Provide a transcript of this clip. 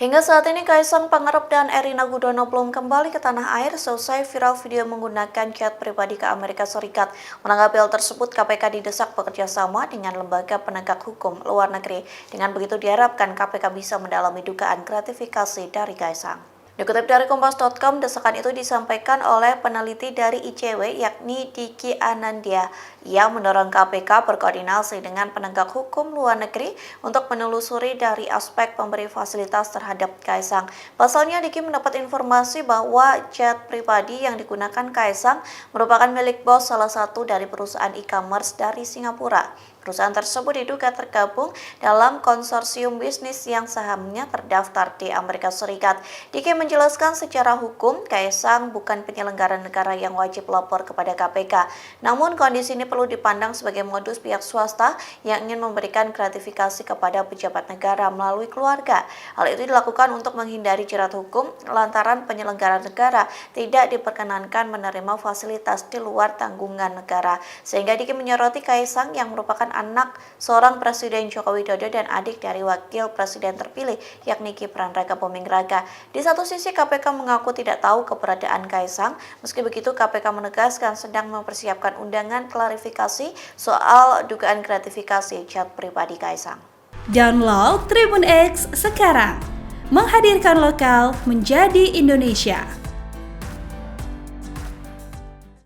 Hingga saat ini Kaisang Pangarep dan Erina Gudono belum kembali ke tanah air selesai viral video menggunakan chat pribadi ke Amerika Serikat. Menanggapi hal tersebut, KPK didesak bekerja sama dengan lembaga penegak hukum luar negeri. Dengan begitu diharapkan KPK bisa mendalami dugaan gratifikasi dari Kaisang. Dikutip dari Kompas.com, desakan itu disampaikan oleh peneliti dari ICW yakni Diki Anandia. Ia mendorong KPK berkoordinasi dengan penegak hukum luar negeri untuk menelusuri dari aspek pemberi fasilitas terhadap Kaisang. Pasalnya, Diki mendapat informasi bahwa chat pribadi yang digunakan Kaisang merupakan milik bos salah satu dari perusahaan e-commerce dari Singapura. Perusahaan tersebut diduga tergabung dalam konsorsium bisnis yang sahamnya terdaftar di Amerika Serikat. Diki menjelaskan secara hukum, Kaisang bukan penyelenggara negara yang wajib lapor kepada KPK. Namun kondisi ini perlu dipandang sebagai modus pihak swasta yang ingin memberikan gratifikasi kepada pejabat negara melalui keluarga. Hal itu dilakukan untuk menghindari jerat hukum lantaran penyelenggara negara tidak diperkenankan menerima fasilitas di luar tanggungan negara. Sehingga Diki menyoroti Kaisang yang merupakan anak seorang Presiden Joko Widodo dan adik dari Wakil Presiden terpilih yakni Gibran Raka Buming Raka. Di satu sisi KPK mengaku tidak tahu keberadaan Kaisang, meski begitu KPK menegaskan sedang mempersiapkan undangan klarifikasi soal dugaan gratifikasi chat pribadi Kaisang. Download Tribun X sekarang, menghadirkan lokal menjadi Indonesia.